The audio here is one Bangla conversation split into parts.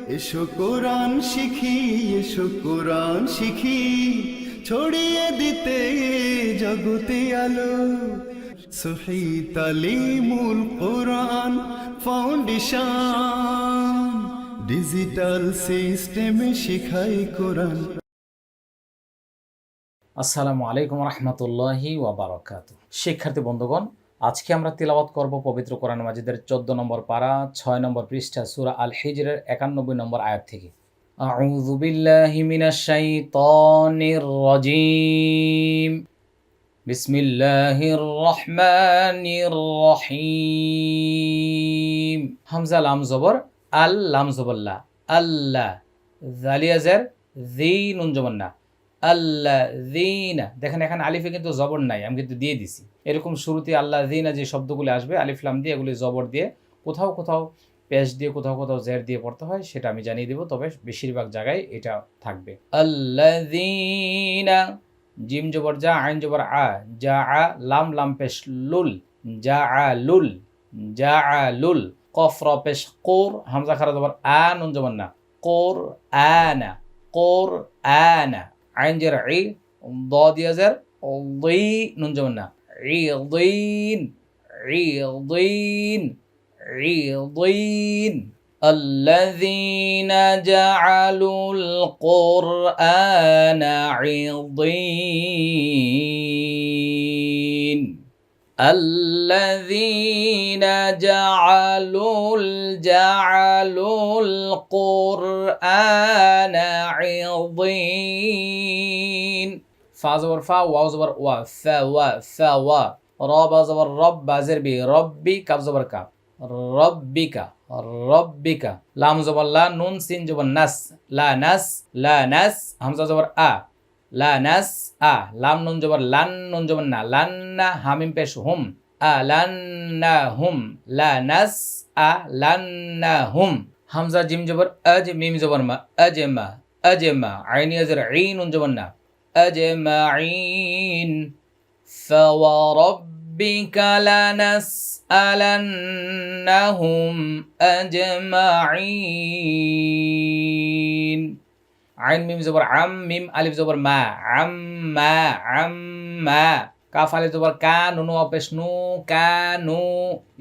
এসো কোরআন শিখি, এসো কোরআন শিখি, ছড়িয়ে দিতে জগতে আলো। সহি তালিমুল কোরআন ফাউন্ডেশন, ডিজিটাল সিস্টেমে শিখাই কোরআন। আসসালামু আলাইকুম রহমতুল্লাহি ওয়াবারাকাতুহু। শিক্ষার্থী বন্ধুগণ, আজকে আমরা তিলাওয়াত করব পবিত্র কোরআন মাজিদের 14 নম্বর পারা 6 নম্বর পৃষ্ঠা সূরা আল হিজরের 91 নম্বর আয়াত থেকে। আউযু বিল্লাহি মিনাশ শাইতানির রাজিম। বিসমিল্লাহির রহমানির রহিম। হামজা লাম জবর আল, লাম জবর লা, আল্লাহ। জালিয়া জের জি, নুন জবর না, আল্লাযীনা। দেখেন এখানে আলিফে কিন্তু জবর নাই, আমি কিন্তু দিয়ে দিছি। এরকম শুরুতে আল্লাযীনা যে শব্দগুলি আসবে আলিফ লাম দিয়ে, এগুলি জবর দিয়ে, কোথাও কোথাও পেশ দিয়ে, কোথাও কোথাও জের দিয়ে পড়তে হয়, সেটা আমি জানিয়ে দেব, তবে বেশিরভাগ জায়গায় এটা থাকবে। আল্লাযীনা, জিম জবর যা, আইন জবর আ, যা আ, লাম লাম পেশ লুল, যা আ লুল, যা আ লুল। কফ র পেশ কোর, হামজা খারা জবর আ, নুন জবর না, কোর আনা, কোর আনা। আইন জের ই, ضاد يزر ضي، নুন জবর না, عيضين عيضين عيضين. الذين جعلوا القرآن عضين. الذين جعلوا القرآن عضين. فا زبر فا، واو زبر وا، فا وا، فا وا. رب زبر رب، بازر بي، ربي. كاف زبر كاف، ربك ربك. لام زبر لا، نون سين زبر نس، لا نس، لا نس. همزة زبر آ، لا نس آ. লাম নুন জবর লান, নুন জবর না, লান্না। হামিম পেশ হুম, আলান্না হুম, লা নাস আ, লান্না হুম। হামজা জিম জবর আজ, মিম জবর মা, আজমা আজমা। আইন ইয়াজের ই, নুন জবর না, আজমাইন। فوربك لنسألنهم أجمعين. আইন মিম জবর আম, মিম আলিফ জবর মা, আম্মা আম্মা। কাফ আলিফ জবর কা, নুন অপেশ নু, কানু।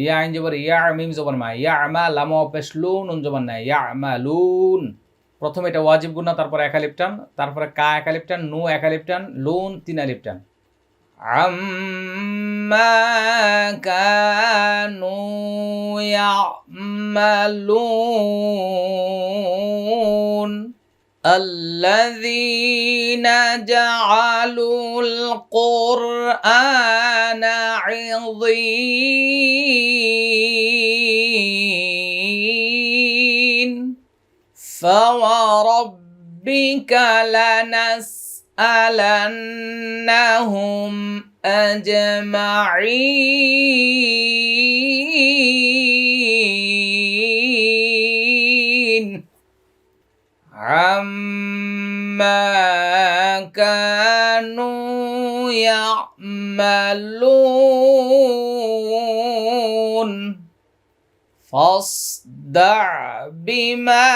ইয়া আইন জবর ইয়া, মিম জবর মা, ইয়ামা। লাম অপেশ লু, নুন জবর না, ইয়ামালুন। প্রথমে এটা ওয়াজিব গুণা, তারপর এক আলিফ টান, তারপরে কা এক আলিফ টান, নু এক আলিফ টান, লুন 3 আলিফ টান। আম্মা কানু ইয়ামালুন। الذين جعلوا القرآن عضين. فوربك لنسألنهم أجمعين. عما كانوا يعملون. فاصدع بما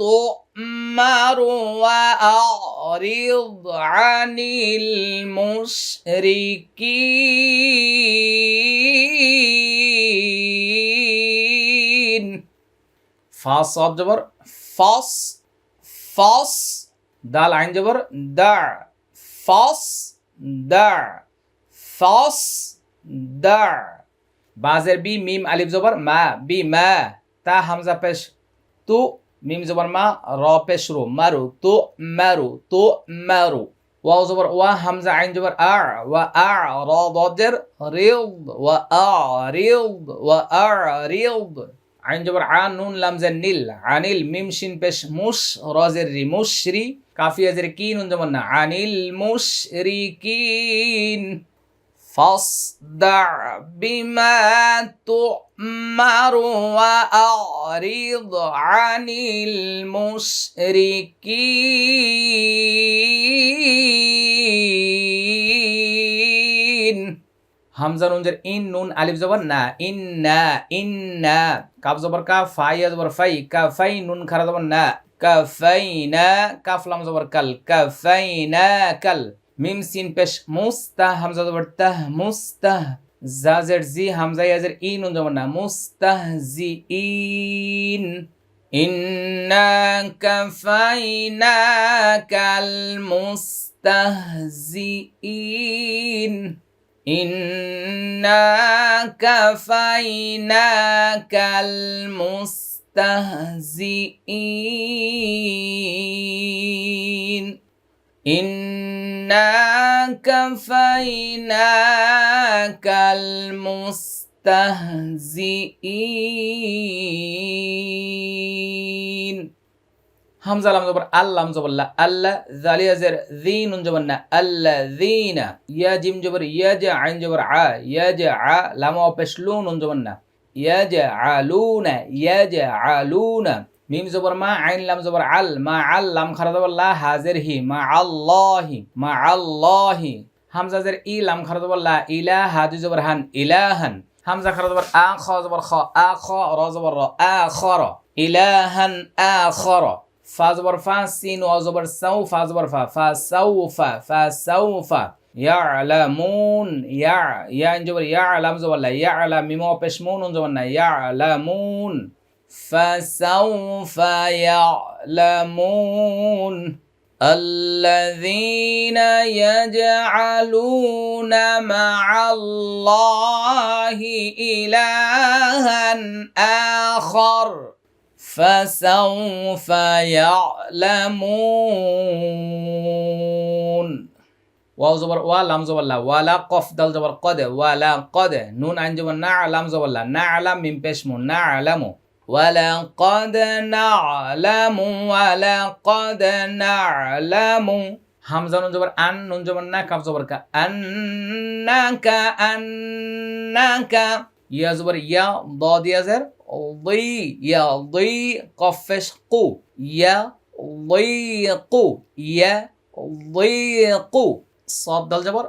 تؤمر وأعرض عن المشركين. فاصد جبر فاص، ফস। দাল আইন জবর দা, ফস দা, ফস দা। বাজের বি, মিম আলিফ জবর মা, বি মা। তা হামজা পেশ তু, মিম জবর মা, র পেশ রু, মারু তু মারু তু মারু। ওয়াও জবর ওয়া, হামজা আইন জবর আ, ওয়া আ। র দজের রিদ, ওয়া আ রিদ, ওয়া আ রিদ। আইন জবর আ, নুন লাম জের নীল, আনিল। মিম শিন পেশ মুশ, রজের রি, মুশরি। কাফিয়া জের কি, নুন জবর না, আনিল মুশরিকিন। ফাসদা বিমা তু'মারু ওয়া আ'রিদ আনিল মুশরিকিন। হামজা নুন জের ইন, নুন আলিফ জবর না, ইন্না ইন্না। কাফ জবর কা, ফা ইয়া জবর ফাই, কাফাই নুন খারা জবর না, কাফাইনা। কাফ লাম জবর কাল, কাফাইনা কাল। মিম সিন পেশ মুস্তা, হামজা জবর তাহ, মুস্তাহ। জা জের জি, হামজা ইয়া জের ই, নুন জবর না, মুস্তাহজিইন। ইন্না কাফাইনাকাল মুস্তাহজিইন। ইন্না কাফাইনাকাল মুস্তাহজিইন। ইন্না কাফাইনাকাল মুস্তাহজিইন। হামজা লাম জবর আল, লাম জবর লা, আল্লাহ। জালিয়া জের জি, নুন জবর না, আল্লাযীনা। ইয়া জিম জবর ইয়া, জা আইন জবর আ, ইয়া জা আ। লাম পেশ লু, নুন জবর না, ইয়াজআলুনা, ইয়াজআলুনা। মিম জবর মা, আইন লাম জবর আল, মা আল। লাম খারা জবর লা, হাজের হি, মা আল্লাহি, মা আল্লাহি। হামজা জের ই, লাম খারা জবর লা, ইলা, হাজু জবর হান, ইলাহান। হামজা খারা জবর আ, খ জবর খ, আ খ, র জবর র, আখর, ইলাহান আখর। ফা জবর ফা, সিন ওয়া জবর সাউ, ফা জবর ফা, ফা সাউফা, ফা সাউফা। ইয়ালামুন, ইয়া ইয়া জবর ইয়া, লাম জবর লা, ইয়ালা। মিম পেশ মু, নুন জবর না, ইয়ালামুন। ফাসাউফা ইয়ালামুন। الذين يجعلون مع الله إلها آخر فسوف يعلمون. ওয়াও জবর ওয়া, লাম জবর লা, ওয়ালা। কফ দাল জবর কদ, ওয়ালা কদ। নুন আইন জবর না, লাম জবর লা, না আলাম। মিম পেশ মু, না আলামু। ওয়ালাকাদ না'লামু, ওয়ালাকাদ না'লামু। হামজা নুন জবর আন, নুন জবর না, কাফ জবর কা, আন্নাকা, আন্নাকা। ইয়া জবর ইয়া, দাদ ইয়া জের ضي، ইয়া ضي। কফ পেশ কু, ইয়া ضيقু, ইয়া ضيقু। صاد দাল জবর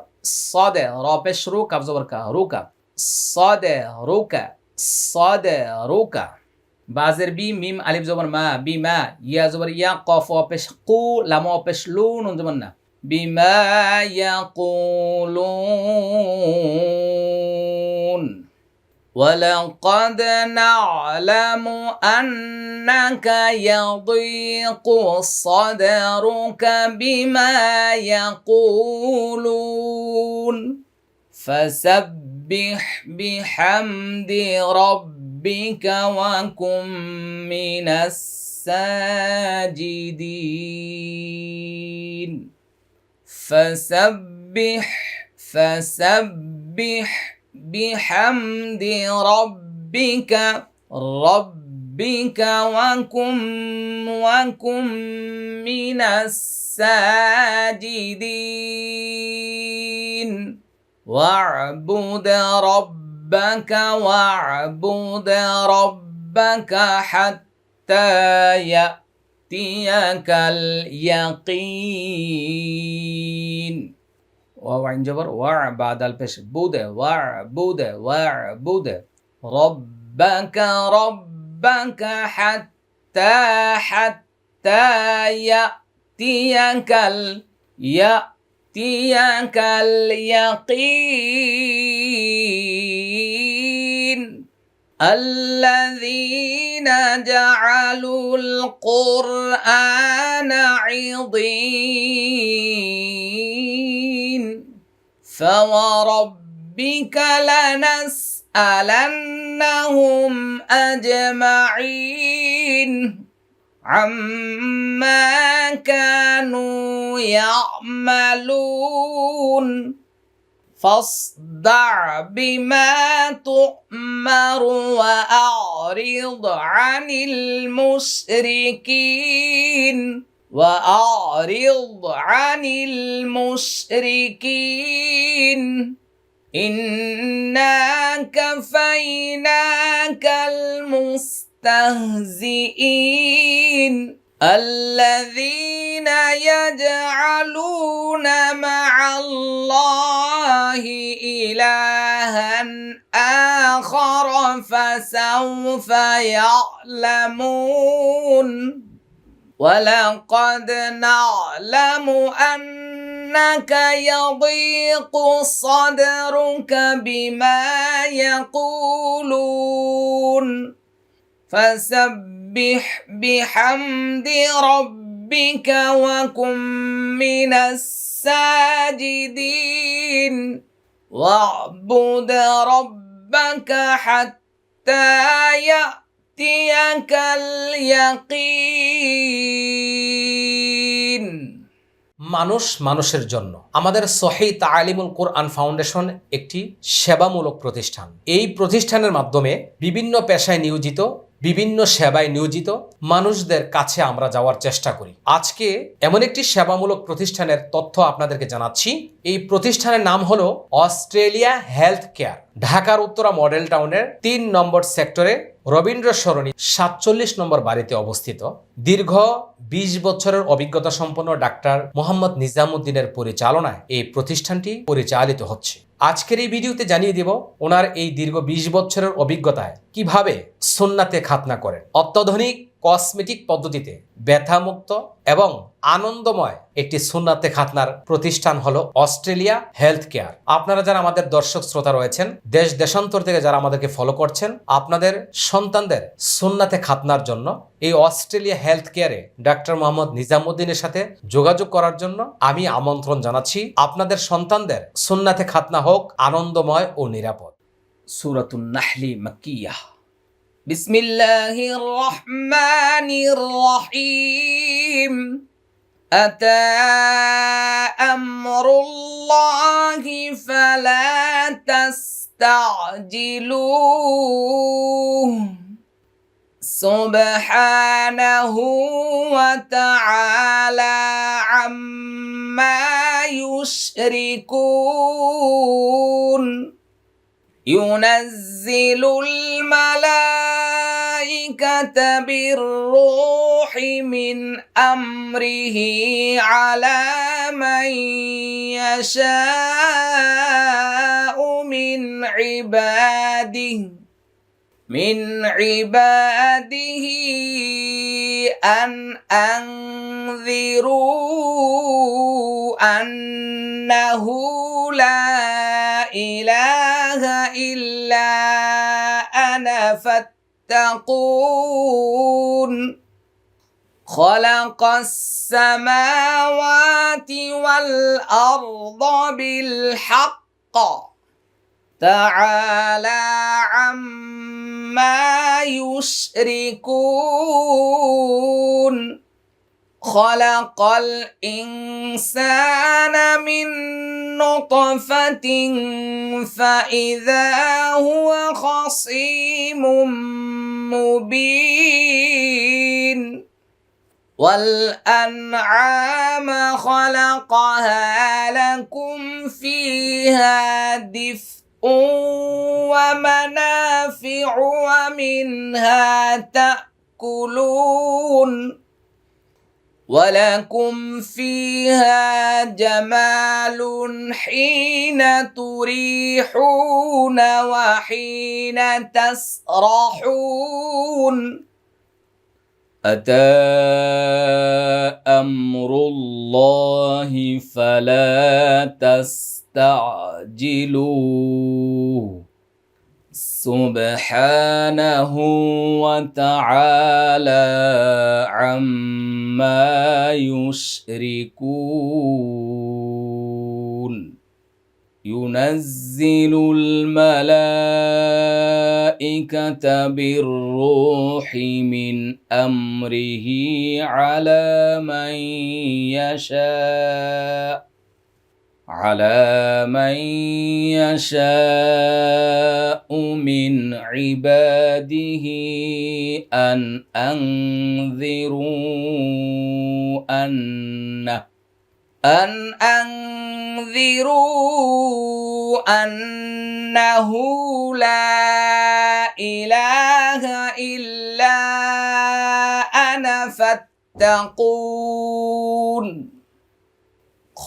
صاد، র পেশ রু, কাফ জবর কা, রুকা। صدرك، صدرك। বাজের বি, মিম আলিফ জবর মা, বিমা। ইয়া জবর ইয়া, কফ ওয়া পেশ কু, লাম ওয়া পেশ লু, নুন জবর না, বিমা ইয়াকুলুন। ولقد نعلم أنك يضيق صدرك بما يقولون فسبح بحمد ربك وكن من الساجدين. فسبح بحمد ربك وكن من الساجدين. واعبد ربك حتى يأتيك اليقين. واو عين جبر وع بعد البش بود وعبود ربك حتى يأتيك اليقين. الذين جعلوا القرآن عضين فوربك لنسألنهم أجمعين عما كانوا يعملون. فاصدع بما تؤمر وأعرض عن المشركين إنا كفيناك المستهزئين. الذين يجعلون مع الله إلها آخر فسوف يعلمون ولقد نعلم أنك يضيق صدرك بما يقولون فسبح بحمد ربك وكن من الساجدين واعبد ربك حتى يأتيك اليقين মানুষ মানুষের জন্য আমাদের সহিহ তালিমুল কোরআন ফাউন্ডেশন একটি সেবামূলক প্রতিষ্ঠান। এই প্রতিষ্ঠানের মাধ্যমে বিভিন্ন পেশায় নিয়োজিত, বিভিন্ন সেবায় নিয়োজিত মানুষদের কাছে আমরা যাওয়ার চেষ্টা করি। আজকে এমন একটি সেবামূলক প্রতিষ্ঠানের তথ্য আপনাদেরকে জানাচ্ছি। এই প্রতিষ্ঠানের নাম হলো অস্ট্রেলিয়া হেলথ কেয়ার। ঢাকার উত্তরা মডেল টাউনের ৩ নম্বর সেক্টরে রবীন্দ্র সরণি ৪৭ নম্বর বাড়িতে অবস্থিত। দীর্ঘ ২০ বছরের অভিজ্ঞতা সম্পন্ন ডাক্তার মোহাম্মদ নিজামুদ্দিনের পরিচালনায় এই প্রতিষ্ঠানটি পরিচালিত হচ্ছে। আজকের এই ভিডিওতে জানিয়ে দেব ওনার এই দীর্ঘ ২০ বছরের অভিজ্ঞতায় কিভাবে সুন্নাতে খাতনা করেন। অত্যাধুনিক কসমেটিক পদ্ধতিতে ব্যথামুক্ত এবং আনন্দময় একটি সুন্নাতে খাতনার প্রতিষ্ঠান হলো অস্ট্রেলিয়া হেলথ কেয়ার। আপনারা যারা আমাদের দর্শক শ্রোতা রয়েছেন, দেশ দেশান্তর থেকে যারা আমাদেরকে ফলো করছেন, আপনাদের সন্তানদের সুন্নাতে খাতনার জন্য এই অস্ট্রেলিয়া হেলথ কেয়ারে ডাক্তার মোহাম্মদ নিজামুদ্দিনের সাথে যোগাযোগ করার জন্য আমি আমন্ত্রণ জানাচ্ছি। আপনাদের সন্তানদের সুন্নাতে খাতনা হোক আনন্দময় ও নিরাপদ। সূরাতুন নাহলি মাক্কিয়াহ। বিসমিল্লাহির রহমানির রহিম। আতা আমরুল্লাহি ফালা তাস্তাজিলুহ। সুবহানাহু ওয়া তাআলা আম্মা ইউশরিকুন। ينزل الملائكة بالروح من أمره على من يشاء من عباده أن أنذروا أنه لا إله إلا أنا فاتقون. خلق السماوات والأرض بالحق تعالى عما يشركون. خلق الإنسان من نطفة فإذا هو خصيم مبين. والأنعام خلقها لكم فيها دفء ومنافع ومنها تأكلون ولكم فيها جمال حين تريحون وحين تسرحون. أتى أمر الله فلا تستعجلوه سبحانه وتعالى عما يشركون. ينزل الملائكة بالروح من أمره على من يشاء من عباده أن أنذروا أنه لا إله إلا أنا فاتقون.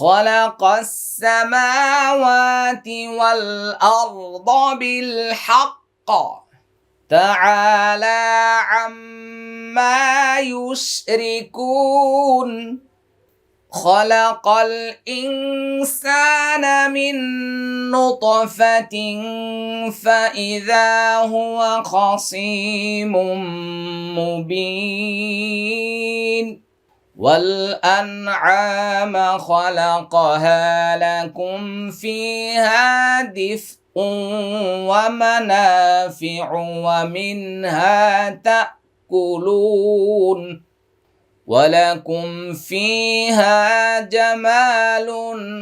خلق السماوات والأرض بالحق تعالى عما يشركون خلق الإنسان من نطفة فإذا هو خصيم مبين والأنعام خلقها لكم فيها دفء ومنافع ومنها تأكلون ولكم فيها جمال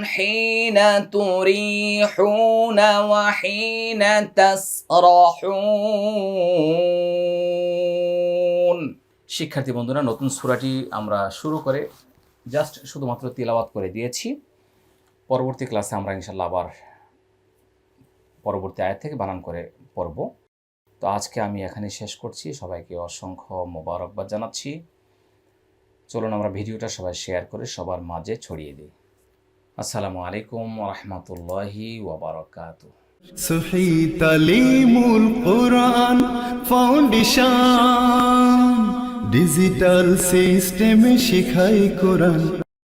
حين تريحون وحين تسرحون শিক্ষার্থী বন্ধুরা, নতুন সূরাটি আমরা শুরু করে জাস্ট শুধুমাত্র তিলাওয়াত করে দিয়েছি। পরবর্তী ক্লাসে আমরা ইনশাআল্লাহ আবার পরবর্তী আয়াত থেকে বানান করে পড়ব। তো আজকে আমি এখানে শেষ করছি। সবাইকে অসংখ্য মোবারকবাদ জানাচ্ছি। চলুন আমরা ভিডিওটা সবাই শেয়ার করে সবার মাঝে ছড়িয়ে দিই। আসসালামু আলাইকুম ওয়া রাহমাতুল্লাহি ওয়া বারাকাতুহু। সহি তালিমুল কোরআন ফাউন্ডেশন ডিজিটাল সিস্টেমে শেখায় কোরআন।